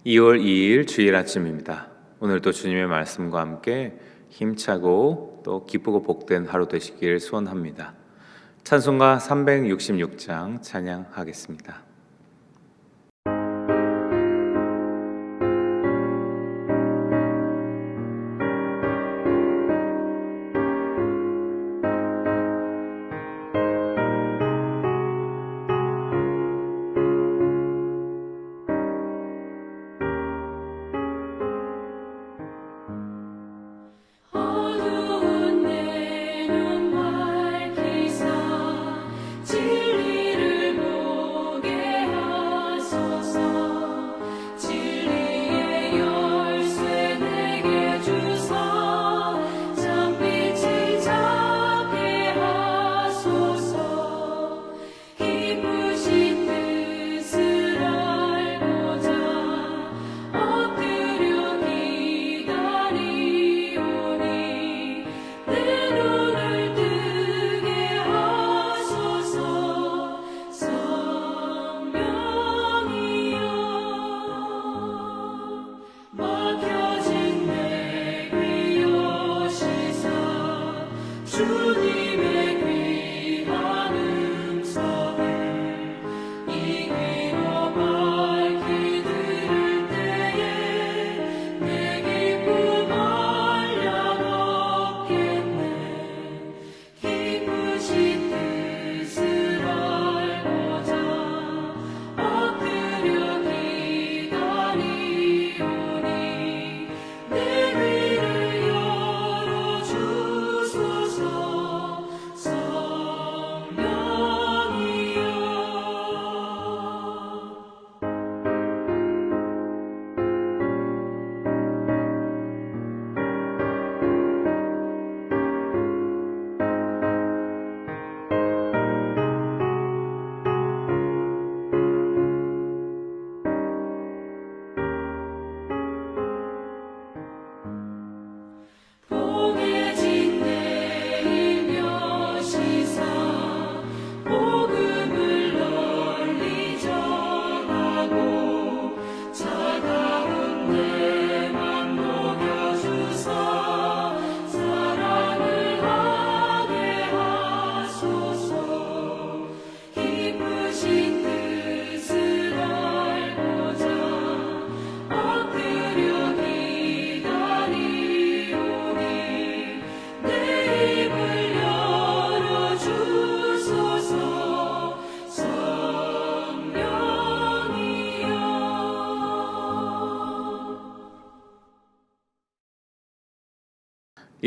2월 2일 주일 아침입니다. 오늘도 주님의 말씀과 함께 힘차고 또 기쁘고 복된 하루 되시길 소원합니다. 찬송가 366장 찬양하겠습니다.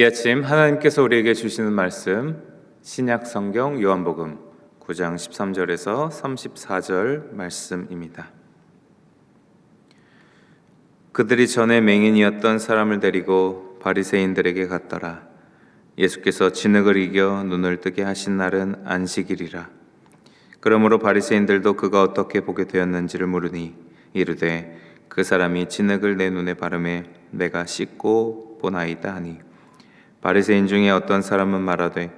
이 아침 하나님께서 우리에게 주시는 말씀 신약 성경 요한복음 9장 13절에서 34절 말씀입니다. 그들이 전에 맹인이었던 사람을 데리고 바리새인들에게 갔더라. 예수께서 진흙을 이겨 눈을 뜨게 하신 날은 안식일이라. 그러므로 바리새인들도 그가 어떻게 보게 되었는지를 물으니 이르되 그 사람이 진흙을 내 눈에 바르매 내가 씻고 보나이다 하니 바리새인 중에 어떤 사람은 말하되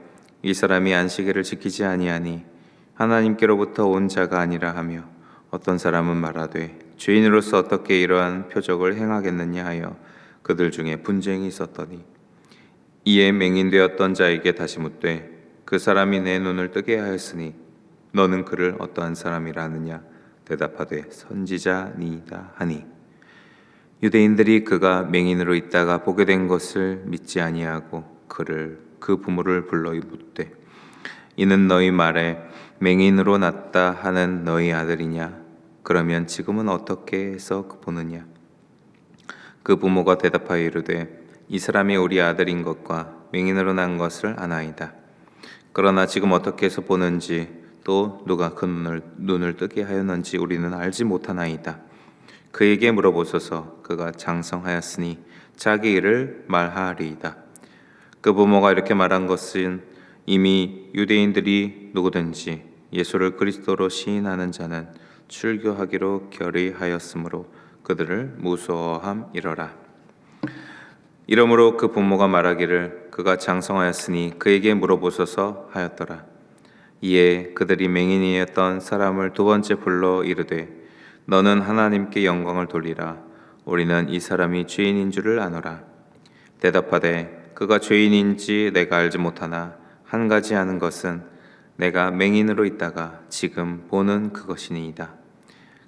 이 사람이 안식일을 지키지 아니하니 하나님께로부터 온 자가 아니라 하며 어떤 사람은 말하되 죄인으로서 어떻게 이러한 표적을 행하겠느냐 하여 그들 중에 분쟁이 있었더니 이에 맹인되었던 자에게 다시 묻되 그 사람이 내 눈을 뜨게 하였으니 너는 그를 어떠한 사람이라 하느냐 대답하되 선지자니이다 하니 유대인들이 그가 맹인으로 있다가 보게 된 것을 믿지 아니하고 그 부모를 불러 묻되 이는 너희 말에 맹인으로 났다 하는 너희 아들이냐? 그러면 지금은 어떻게 해서 보느냐? 그 부모가 대답하여 이르되 이 사람이 우리 아들인 것과 맹인으로 난 것을 아나이다. 그러나 지금 어떻게 해서 보는지 또 누가 그 눈을 뜨게 하였는지 우리는 알지 못하나이다. 그에게 물어보소서. 그가 장성하였으니 자기 일을 말하리이다. 그 부모가 이렇게 말한 것은 이미 유대인들이 누구든지 예수를 그리스도로 시인하는 자는 출교하기로 결의하였으므로 그들을 무서워함이러라. 이러므로 그 부모가 말하기를 그가 장성하였으니 그에게 물어보소서 하였더라. 이에 그들이 맹인이었던 사람을 두 번째 불러 이르되 너는 하나님께 영광을 돌리라. 우리는 이 사람이 죄인인 줄을 아노라. 대답하되 그가 죄인인지 내가 알지 못하나 한 가지 아는 것은 내가 맹인으로 있다가 지금 보는 그것이니이다.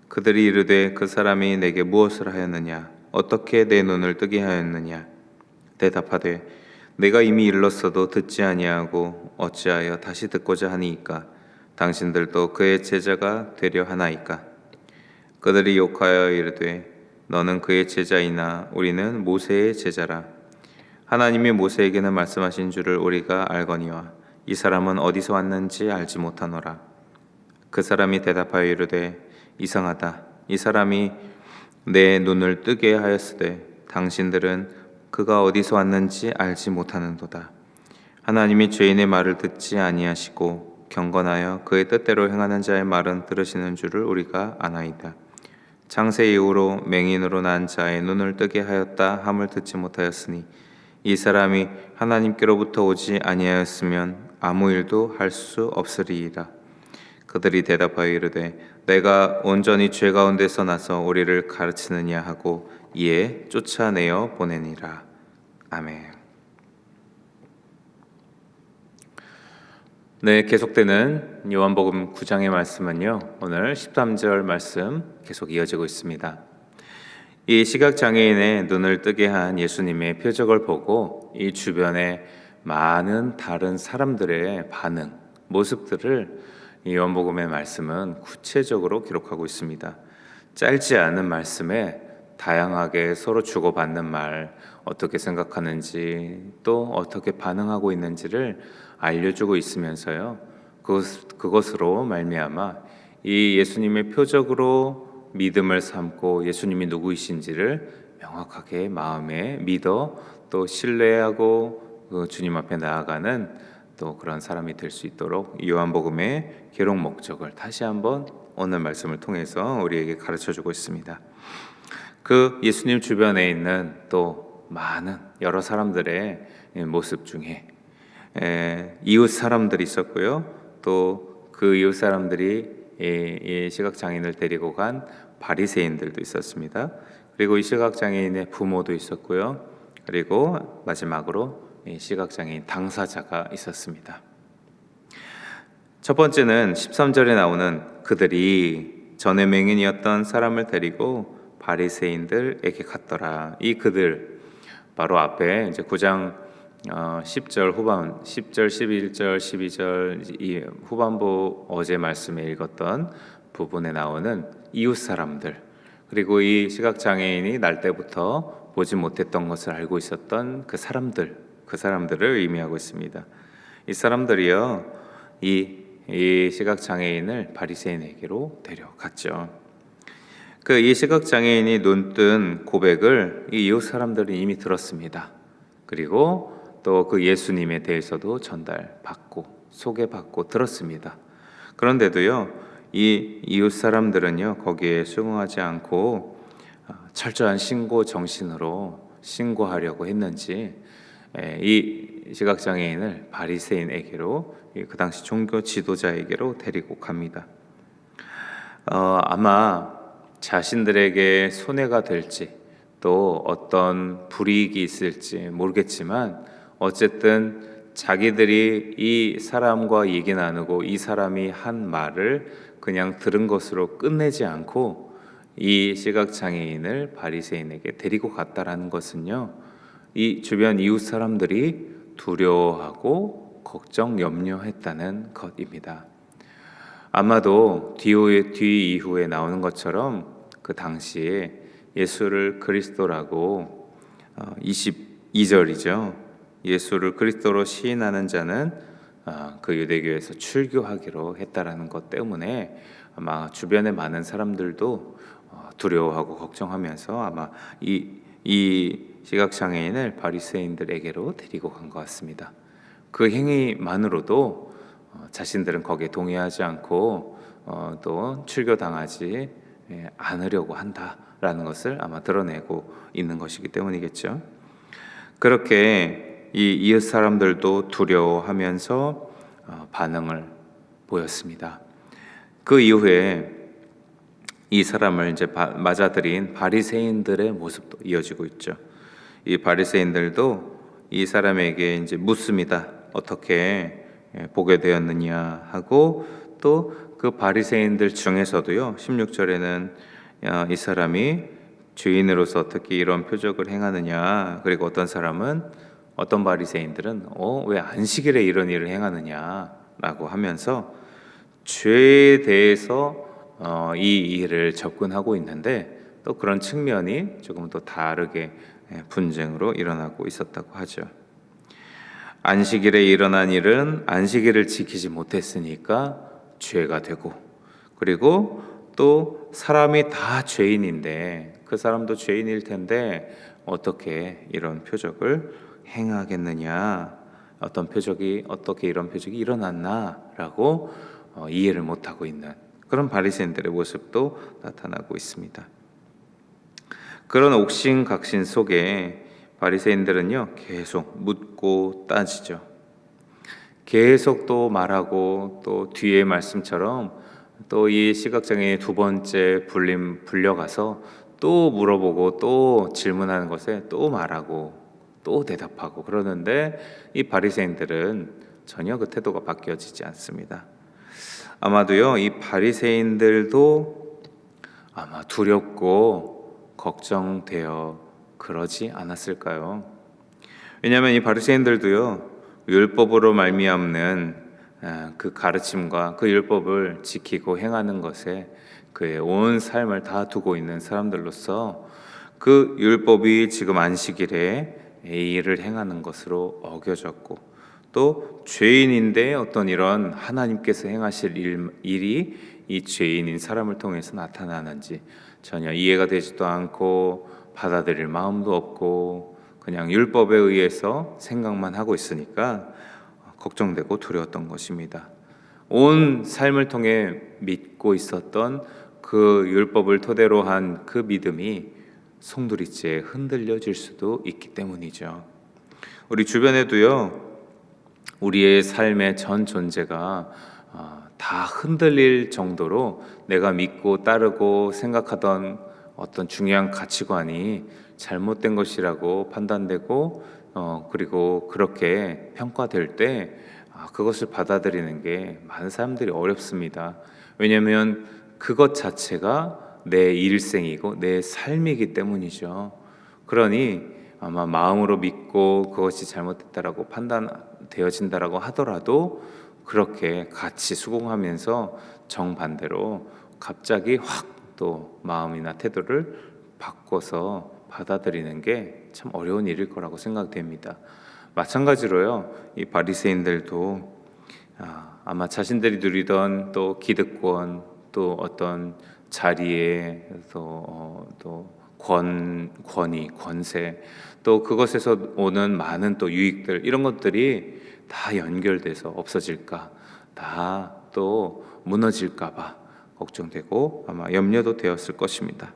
그들이 이르되 그 사람이 내게 무엇을 하였느냐? 어떻게 내 눈을 뜨게 하였느냐? 대답하되 내가 이미 일렀어도 듣지 아니하고 어찌하여 다시 듣고자 하니이까? 당신들도 그의 제자가 되려 하나이까? 그들이 욕하여 이르되 너는 그의 제자이나 우리는 모세의 제자라. 하나님이 모세에게는 말씀하신 줄을 우리가 알거니와 이 사람은 어디서 왔는지 알지 못하노라. 그 사람이 대답하여 이르되 이상하다. 이 사람이 내 눈을 뜨게 하였으되 당신들은 그가 어디서 왔는지 알지 못하는도다. 하나님이 죄인의 말을 듣지 아니하시고 경건하여 그의 뜻대로 행하는 자의 말은 들으시는 줄을 우리가 아나이다. 창세 이후로 맹인으로 난 자의 눈을 뜨게 하였다 함을 듣지 못하였으니 이 사람이 하나님께로부터 오지 아니하였으면 아무 일도 할 수 없으리이다. 그들이 대답하여 이르되 내가 온전히 죄 가운데서 나서 우리를 가르치느냐 하고 이에 쫓아내어 보내니라. 아멘. 네, 계속되는 요한복음 9장의 말씀은요, 오늘 13절 말씀 계속 이어지고 있습니다. 이 시각장애인의 눈을 뜨게 한 예수님의 표적을 보고 이 주변에 많은 다른 사람들의 반응, 모습들을 이 요한복음의 말씀은 구체적으로 기록하고 있습니다. 짧지 않은 말씀에 다양하게 서로 주고받는 말, 어떻게 생각하는지 또 어떻게 반응하고 있는지를 알려주고 있으면서요, 그것으로 말미암아 이 예수님의 표적으로 믿음을 삼고 예수님이 누구이신지를 명확하게 마음에 믿어 또 신뢰하고 그 주님 앞에 나아가는 또 그런 사람이 될 수 있도록 요한복음의 기록 목적을 다시 한번 오늘 말씀을 통해서 우리에게 가르쳐주고 있습니다. 그 예수님 주변에 있는 또 많은 여러 사람들의 모습 중에 이웃 사람들이 있었고요, 또 그 이웃 사람들이 이 시각장애인을 데리고 간 바리새인들도 있었습니다. 그리고 이 시각장애인의 부모도 있었고요, 그리고 마지막으로 이 시각장애인 당사자가 있었습니다. 첫 번째는 13절에 나오는 그들이 전에 맹인이었던 사람을 데리고 바리새인들에게 갔더라. 이 그들 바로 앞에 이제 9장 10절 후반, 10절, 11절, 12절 이 후반부 어제 말씀에 읽었던 부분에 나오는 이웃 사람들, 그리고 이 시각장애인이 날 때부터 보지 못했던 것을 알고 있었던 그 사람들을 의미하고 있습니다. 이 사람들이요, 이 시각장애인을 바리새인에게로 데려갔죠. 그 이 시각장애인이 눈뜬 고백을 이 이웃 사람들이 이미 들었습니다. 그리고 또 그 예수님에 대해서도 전달받고 소개받고 들었습니다. 그런데도요, 이 이웃 사람들은요, 거기에 수긍하지 않고 철저한 신고 정신으로 신고하려고 했는지 이 시각장애인을 바리새인에게로, 그 당시 종교 지도자에게로 데리고 갑니다. 아마 자신들에게 손해가 될지 또 어떤 불이익이 있을지 모르겠지만 어쨌든 자기들이 이 사람과 얘기 나누고 이 사람이 한 말을 그냥 들은 것으로 끝내지 않고 이 시각장애인을 바리새인에게 데리고 갔다라는 것은요, 이 주변 이웃 사람들이 두려워하고 걱정, 염려했다는 것입니다. 아마도 뒤 이후에 나오는 것처럼 그 당시에 예수를 그리스도라고 22절이죠. 예수를 그리스도로 시인하는 자는 그 유대교에서 출교하기로 했다라는 것 때문에 아마 주변의 많은 사람들도 두려워하고 걱정하면서 아마 이 시각장애인을 바리새인들에게로 데리고 간 것 같습니다. 그 행위만으로도 자신들은 거기에 동의하지 않고 또 출교당하지 않으려고 한다라는 것을 아마 드러내고 있는 것이기 때문이겠죠. 그렇게 이 이웃 사람들도 두려워하면서 반응을 보였습니다. 그 이후에 이 사람을 이제 맞아들인 바리새인들의 모습도 이어지고 있죠. 이 바리새인들도 이 사람에게 이제 묻습니다. 어떻게 보게 되었느냐 하고, 또 그 바리새인들 중에서도요, 16절에는 이 사람이 죄인으로서 어떻게 이런 표적을 행하느냐, 그리고 어떤 사람은, 어떤 바리새인들은 왜 안식일에 이런 일을 행하느냐라고 하면서 죄에 대해서 이 일을 접근하고 있는데, 또 그런 측면이 조금 더 다르게 분쟁으로 일어나고 있었다고 하죠. 안식일에 일어난 일은 안식일을 지키지 못했으니까 죄가 되고, 그리고 또 사람이 다 죄인인데 그 사람도 죄인일 텐데 어떻게 이런 표적을 행하겠느냐, 어떻게 이런 표적이 일어났나라고 이해를 못하고 있는 그런 바리새인들의 모습도 나타나고 있습니다. 그런 옥신각신 속에 바리새인들은요, 계속 묻고 따지죠. 계속 또 말하고, 또 뒤에 말씀처럼 또 이 시각장애인의 두 번째 불려가서 또 물어보고 또 질문하는 것에 또 말하고 또 대답하고 그러는데, 이 바리새인들은 전혀 그 태도가 바뀌어지지 않습니다. 아마도요, 이 바리새인들도 아마 두렵고 걱정되어 그러지 않았을까요? 왜냐하면 이 바리새인들도요, 율법으로 말미암는 그 가르침과 그 율법을 지키고 행하는 것에 그의 온 삶을 다 두고 있는 사람들로서, 그 율법이 지금 안식일에 이 일을 행하는 것으로 어겨졌고, 또 죄인인데 어떤 이런 하나님께서 행하실 일이 이 죄인인 사람을 통해서 나타나는지 전혀 이해가 되지도 않고 받아들일 마음도 없고, 그냥 율법에 의해서 생각만 하고 있으니까 걱정되고 두려웠던 것입니다. 온 삶을 통해 믿고 있었던 그 율법을 토대로 한 그 믿음이 송두리째 흔들려질 수도 있기 때문이죠. 우리 주변에도요, 우리의 삶의 전 존재가 다 흔들릴 정도로 내가 믿고 따르고 생각하던 어떤 중요한 가치관이 잘못된 것이라고 판단되고, 그리고 그렇게 평가될 때 그것을 받아들이는 게 많은 사람들이 어렵습니다. 왜냐하면 그것 자체가 내 일생이고 내 삶이기 때문이죠. 그러니 아마 마음으로 믿고 그것이 잘못됐다라고 판단되어진다라고 하더라도 그렇게 같이 수긍하면서 정반대로 갑자기 확 또 마음이나 태도를 바꿔서 받아들이는 게 참 어려운 일일 거라고 생각됩니다. 마찬가지로요, 이 바리새인들도 아마 자신들이 누리던 또 기득권, 또 어떤 자리에 또 권위, 권세, 또 그것에서 오는 많은 또 유익들, 이런 것들이 다 연결돼서 없어질까, 다 또 무너질까봐 걱정되고 아마 염려도 되었을 것입니다.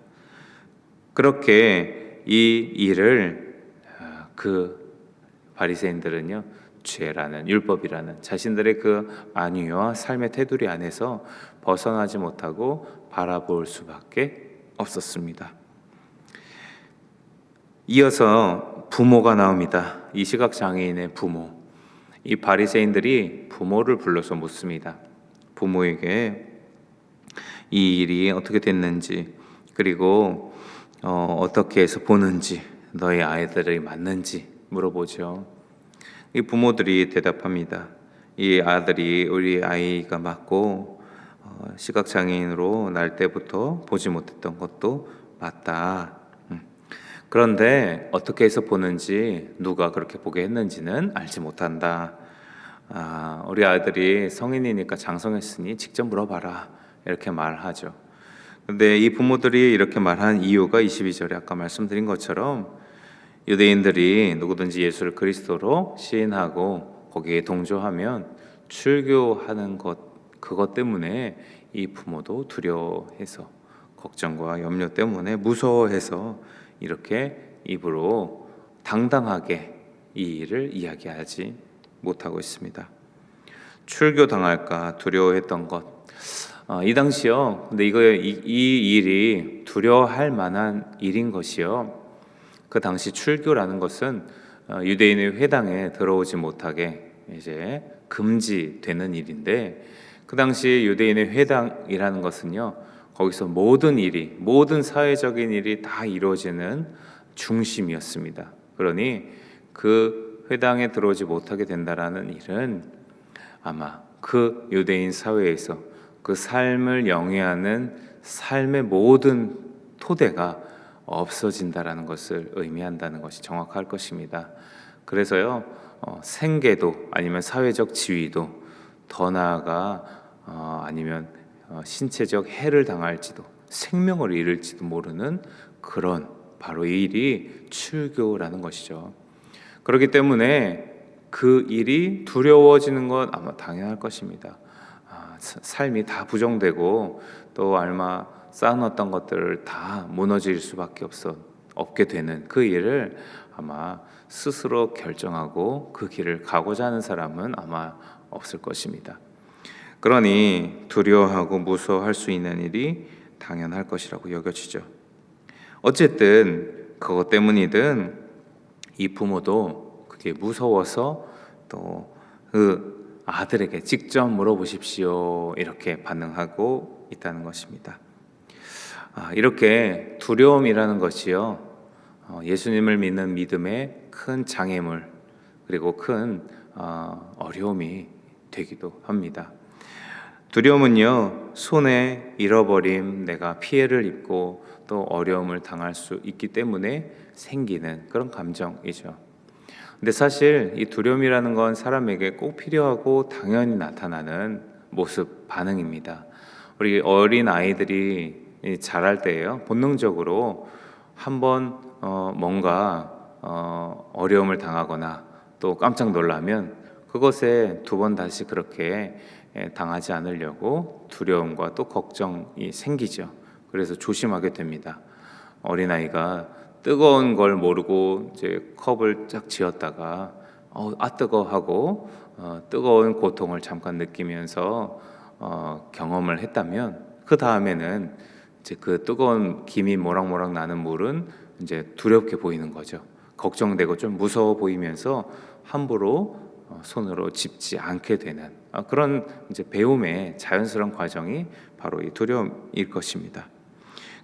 그렇게 이 일을 그 바리새인들은요, 죄라는, 율법이라는 자신들의 그 안위와 삶의 테두리 안에서 벗어나지 못하고 바라볼 수밖에 없었습니다. 이어서 부모가 나옵니다. 이 시각장애인의 부모. 이 바리새인들이 부모를 불러서 묻습니다. 부모에게 이 일이 어떻게 됐는지, 그리고 어떻게 해서 보는지, 너희 아이들이 맞는지 물어보죠. 이 부모들이 대답합니다. 이 아들이 우리 아이가 맞고 시각장애인으로 날 때부터 보지 못했던 것도 맞다. 그런데 어떻게 해서 보는지, 누가 그렇게 보게 했는지는 알지 못한다. 우리 아들이 성인이니까 장성했으니 직접 물어봐라, 이렇게 말하죠. 근데 이 부모들이 이렇게 말한 이유가 22절에 아까 말씀드린 것처럼 유대인들이 누구든지 예수를 그리스도로 시인하고 거기에 동조하면 출교하는 그것 때문에 이 부모도 두려워해서, 걱정과 염려 때문에 무서워해서 이렇게 입으로 당당하게 이 일을 이야기하지 못하고 있습니다. 출교당할까 두려워했던 것, 이 당시요. 근데 이 일이 두려워할 만한 일인 것이요. 그 당시 출교라는 것은 유대인의 회당에 들어오지 못하게 이제 금지되는 일인데, 그 당시 유대인의 회당이라는 것은요, 거기서 모든 사회적인 일이 다 이루어지는 중심이었습니다. 그러니 그 회당에 들어오지 못하게 된다라는 일은 아마 그 유대인 사회에서 그 삶을 영위하는 삶의 모든 토대가 없어진다라는 것을 의미한다는 것이 정확할 것입니다. 그래서요, 생계도 아니면 사회적 지위도, 더 나아가 아니면 신체적 해를 당할지도, 생명을 잃을지도 모르는 그런 바로 이 일이 출교라는 것이죠. 그렇기 때문에 그 일이 두려워지는 건 아마 당연할 것입니다. 삶이 다 부정되고 또 아마 쌓아놨던 것들을 다 무너질 수밖에 없게 되는 그 일을 아마 스스로 결정하고 그 길을 가고자 하는 사람은 아마 없을 것입니다. 그러니 두려워하고 무서워할 수 있는 일이 당연할 것이라고 여겨지죠. 어쨌든 그것 때문이든 이 부모도 그게 무서워서 또 그 아들에게 직접 물어보십시오, 이렇게 반응하고 있다는 것입니다. 이렇게 두려움이라는 것이요, 예수님을 믿는 믿음의 큰 장애물, 그리고 큰 어려움이 되기도 합니다. 두려움은요, 손해, 잃어버림, 내가 피해를 입고 또 어려움을 당할 수 있기 때문에 생기는 그런 감정이죠. 근데 사실 이 두려움이라는 건 사람에게 꼭 필요하고 당연히 나타나는 모습, 반응입니다. 우리 어린 아이들이 자랄 때예요, 본능적으로 한번 뭔가 어려움을 당하거나 또 깜짝 놀라면 그것에 두 번 다시 그렇게 당하지 않으려고 두려움과 또 걱정이 생기죠. 그래서 조심하게 됩니다. 어린아이가 뜨거운 걸 모르고 이제 컵을 쫙 쥐었다가 뜨거 하고 뜨거운 고통을 잠깐 느끼면서 경험을 했다면, 그 다음에는 이제 그 뜨거운 김이 모락모락 나는 물은 이제 두렵게 보이는 거죠. 걱정되고 좀 무서워 보이면서 함부로 손으로 짚지 않게 되는 그런 이제 배움의 자연스러운 과정이 바로 이 두려움일 것입니다.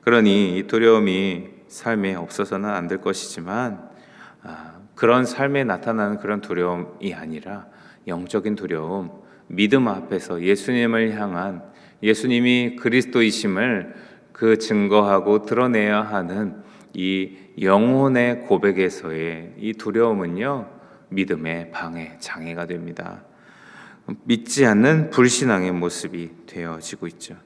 그러니 이 두려움이 삶에 없어서는 안 될 것이지만, 그런 삶에 나타나는 그런 두려움이 아니라 영적인 두려움, 믿음 앞에서 예수님을 향한, 예수님이 그리스도이심을 그 증거하고 드러내야 하는 이 영혼의 고백에서의 이 두려움은요, 믿음의 방해, 장애가 됩니다. 믿지 않는 불신앙의 모습이 되어지고 있죠.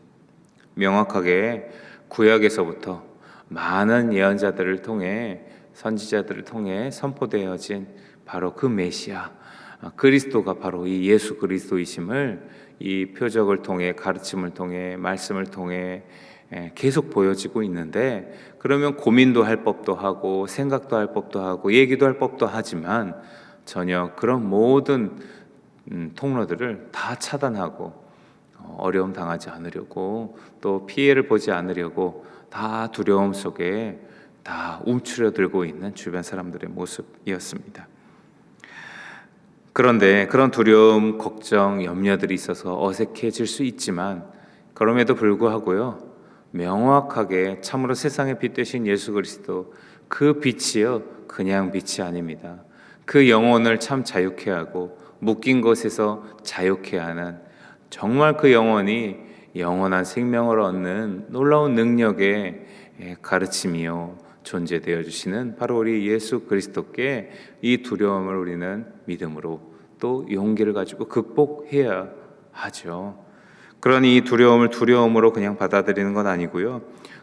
명확하게 구약에서부터 많은 예언자들을 통해, 선지자들을 통해 선포되어진 바로 그 메시아 그리스도가 바로 이 예수 그리스도이심을 이 표적을 통해, 가르침을 통해, 말씀을 통해 계속 보여지고 있는데, 그러면 고민도 할 법도 하고 생각도 할 법도 하고 얘기도 할 법도 하지만 전혀 그런 모든 통로들을 다 차단하고 어려움 당하지 않으려고, 또 피해를 보지 않으려고 다 두려움 속에 다 움츠려들고 있는 주변 사람들의 모습이었습니다. 그런데 그런 두려움, 걱정, 염려들이 있어서 어색해질 수 있지만, 그럼에도 불구하고요, 명확하게 참으로 세상의 빛 되신 예수 그리스도, 그 빛이요, 그냥 빛이 아닙니다. 그 영혼을 참 자유케 하고 묶인 것에서 자유케 하는, 정말 그 영혼이 영원한 생명을 얻는 놀라운 능력의 가르침이요, 존재되어 주시는 바로 우리 예수 그리스도께 이 두려움을 우리는 믿음으로 또 용기를 가지고 극복해야 하죠. 그러니 이 두려움을 두려움으로 그냥 받아들이는 건 아니고요,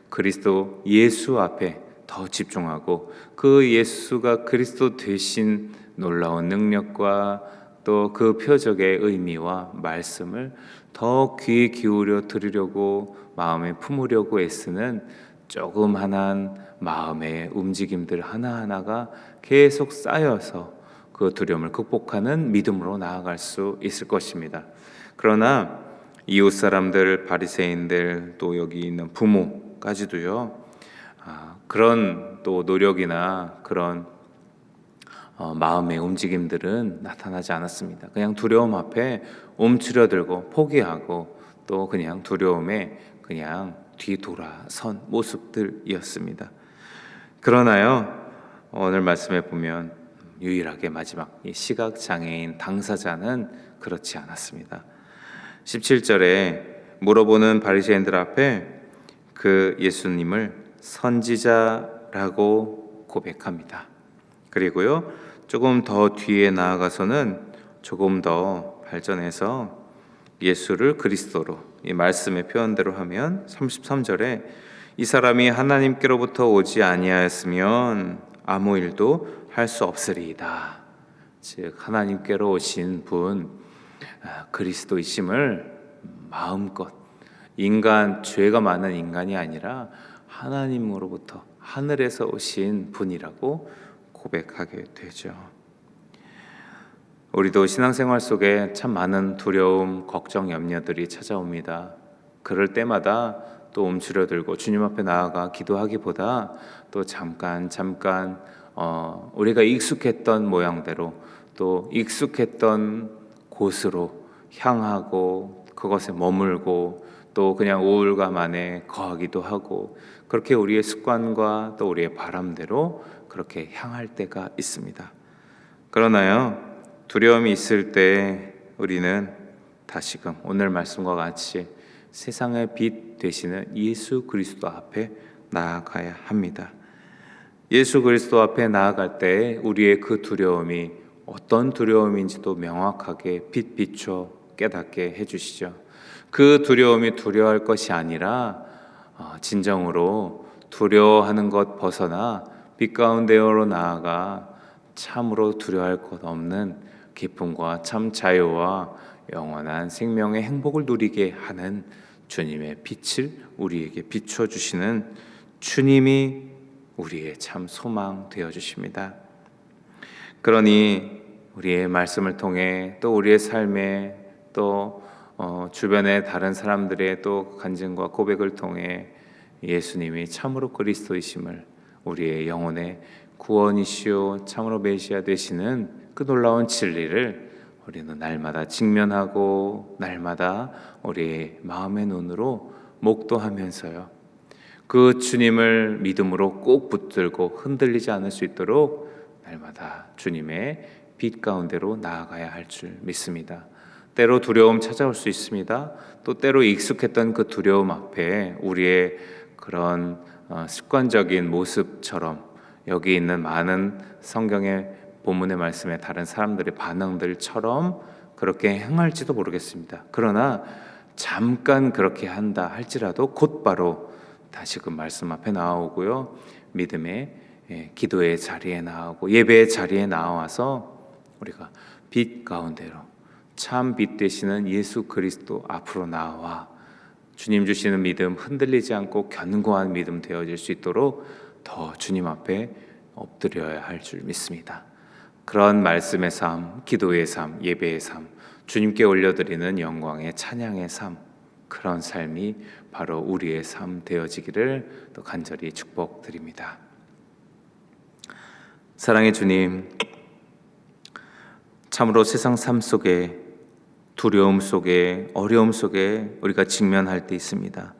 그리스도 예수 앞에 더 집중하고 그 예수가 그리스도 되신 놀라운 능력과 또 그 표적의 의미와 말씀을 더 귀 기울여 들으려고, 마음에 품으려고 애쓰는 조그만한 마음의 움직임들 하나하나가 계속 쌓여서 그 두려움을 극복하는 믿음으로 나아갈 수 있을 것입니다. 그러나 이웃 사람들, 바리새인들, 또 여기 있는 부모까지도요. 그런 또 노력이나 그런 마음의 움직임들은 나타나지 않았습니다. 그냥 두려움 앞에 움츠려들고 포기하고 또 그냥 두려움에 그냥 뒤돌아선 모습들이었습니다. 그러나요, 오늘 말씀에 보면 유일하게 마지막 이 시각장애인 당사자는 그렇지 않았습니다. 17절에 물어보는 바리새인들 앞에 그 예수님을 선지자라고 고백합니다. 그리고요, 조금 더 뒤에 나아가서는 조금 더 발전해서 예수를 그리스도로, 이 말씀의 표현대로 하면 33절에 이 사람이 하나님께로부터 오지 아니하였으면 아무 일도 할 수 없으리이다. 즉 하나님께로 오신 분 그리스도이심을 마음껏, 인간, 죄가 많은 인간이 아니라 하나님으로부터 하늘에서 오신 분이라고 고백하게 되죠. 우리도 신앙생활 속에 참 많은 두려움, 걱정, 염려들이 찾아옵니다. 그럴 때마다 또 움츠려들고 주님 앞에 나아가 기도하기보다 또 잠깐 우리가 익숙했던 모양대로 또 익숙했던 곳으로 향하고 그것에 머물고 또 그냥 우울감 안에 거하기도 하고, 그렇게 우리의 습관과 또 우리의 바람대로 그렇게 향할 때가 있습니다. 그러나요, 두려움이 있을 때 우리는 다시금 오늘 말씀과 같이 세상의 빛 되시는 예수 그리스도 앞에 나아가야 합니다. 예수 그리스도 앞에 나아갈 때 우리의 그 두려움이 어떤 두려움인지도 명확하게 비춰 깨닫게 해주시죠. 그 두려움이 두려워할 것이 아니라 진정으로 두려워하는 것 벗어나 빛 가운데로 나아가 참으로 두려워할 것 없는 기쁨과 참 자유와 영원한 생명의 행복을 누리게 하는 주님의 빛을 우리에게 비춰주시는 주님이 우리의 참 소망 되어주십니다. 그러니 우리의 말씀을 통해 또 우리의 삶에 또 주변의 다른 사람들의 또 간증과 고백을 통해 예수님이 참으로 그리스도이심을, 우리의 영혼의 구원이시오 참으로 메시아 되시는 그 놀라운 진리를 우리는 날마다 직면하고 날마다 우리의 마음의 눈으로 목도하면서요, 그 주님을 믿음으로 꼭 붙들고 흔들리지 않을 수 있도록 날마다 주님의 빛 가운데로 나아가야 할 줄 믿습니다. 때로 두려움 찾아올 수 있습니다. 또 때로 익숙했던 그 두려움 앞에 우리의 그런 습관적인 모습처럼 여기 있는 많은 성경의 본문의 말씀에 다른 사람들의 반응들처럼 그렇게 행할지도 모르겠습니다. 그러나 잠깐 그렇게 한다 할지라도 곧바로 다시금 말씀 앞에 나오고요, 믿음의 기도의 자리에 나오고 예배의 자리에 나와서 우리가 빛 가운데로 참 빛 되시는 예수 그리스도 앞으로 나와 주님 주시는 믿음, 흔들리지 않고 견고한 믿음 되어질 수 있도록 더 주님 앞에 엎드려야 할 줄 믿습니다. 그런 말씀의 삶, 기도의 삶, 예배의 삶, 주님께 올려드리는 영광의 찬양의 삶, 그런 삶이 바로 우리의 삶 되어지기를 또 간절히 축복드립니다. 사랑의 주님, 참으로 세상 삶 속에 두려움 속에 어려움 속에 우리가 직면할 때 있습니다.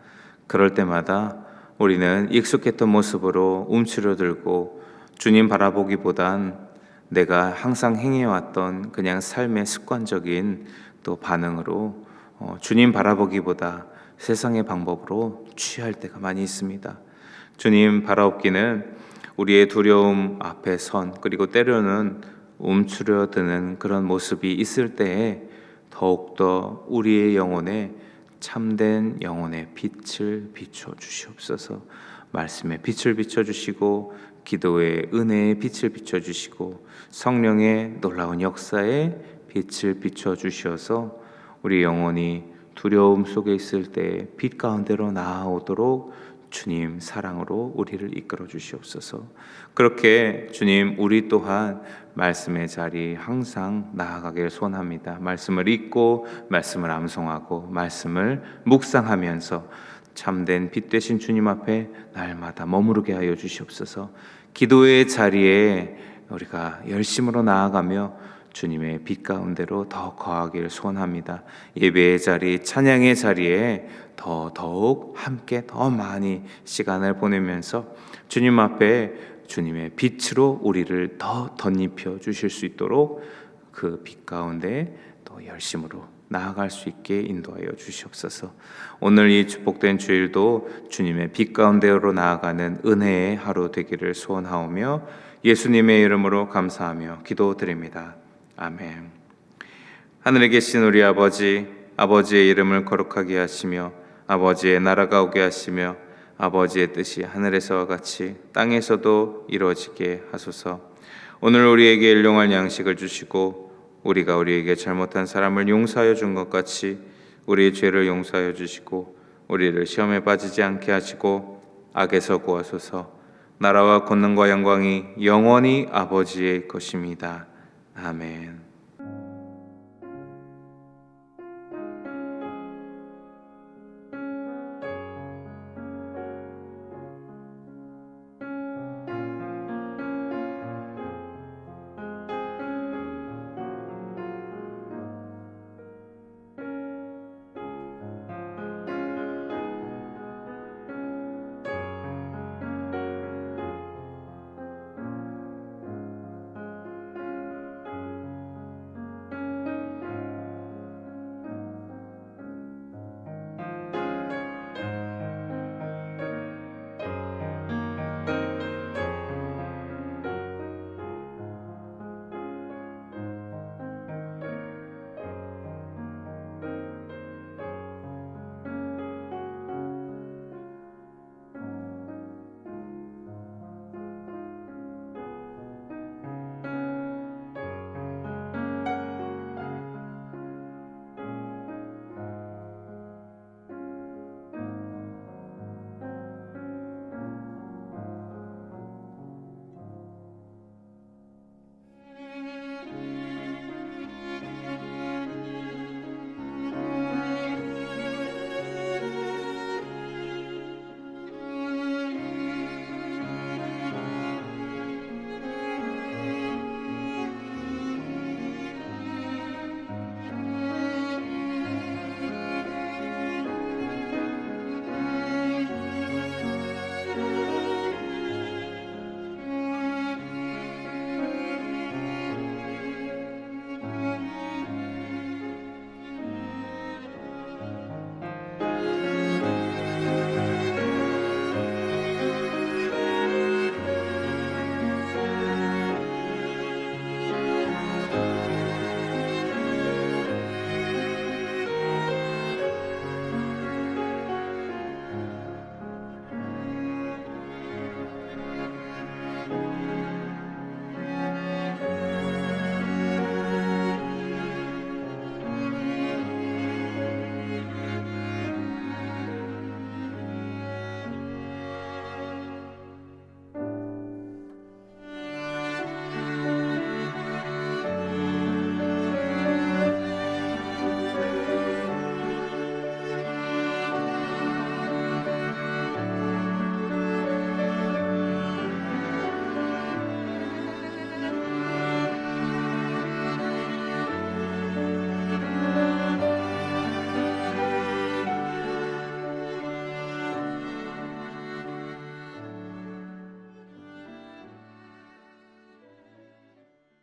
그럴 때마다 우리는 익숙했던 모습으로 움츠려들고 주님 바라보기보단 내가 항상 행해왔던 그냥 삶의 습관적인 또 반응으로 주님 바라보기보다 세상의 방법으로 취할 때가 많이 있습니다. 주님 바라옵기는 우리의 두려움 앞에 선, 그리고 때로는 움츠려드는 그런 모습이 있을 때에 더욱더 우리의 영혼에 참된 영혼의 빛을 비춰주시옵소서. 말씀의 빛을 비춰주시고 기도의 은혜의 빛을 비춰주시고 성령의 놀라운 역사의 빛을 비춰주셔서 우리 영혼이 두려움 속에 있을 때 빛 가운데로 나아오도록 주님 사랑으로 우리를 이끌어 주시옵소서. 그렇게 주님 우리 또한 말씀의 자리 항상 나아가길 소원합니다. 말씀을 읽고 말씀을 암송하고 말씀을 묵상하면서 참된 빛 되신 주님 앞에 날마다 머무르게 하여 주시옵소서. 기도의 자리에 우리가 열심으로 나아가며 주님의 빛 가운데로 더 거하길 소원합니다. 예배의 자리, 찬양의 자리에 더욱 함께 더 많이 시간을 보내면서 주님 앞에 주님의 빛으로 우리를 더 덧입혀 주실 수 있도록 그 빛 가운데 또 열심으로 나아갈 수 있게 인도하여 주시옵소서. 오늘 이 축복된 주일도 주님의 빛 가운데로 나아가는 은혜의 하루 되기를 소원하오며 예수님의 이름으로 감사하며 기도드립니다. 아멘. 하늘에 계신 우리 아버지, 아버지의 이름을 거룩하게 하시며 아버지의 나라가 오게 하시며 아버지의 뜻이 하늘에서와 같이 땅에서도 이루어지게 하소서. 오늘 우리에게 일용할 양식을 주시고 우리가 우리에게 잘못한 사람을 용서하여 준 것 같이 우리의 죄를 용서하여 주시고 우리를 시험에 빠지지 않게 하시고 악에서 구하소서. 나라와 권능과 영광이 영원히 아버지의 것입니다. 아멘.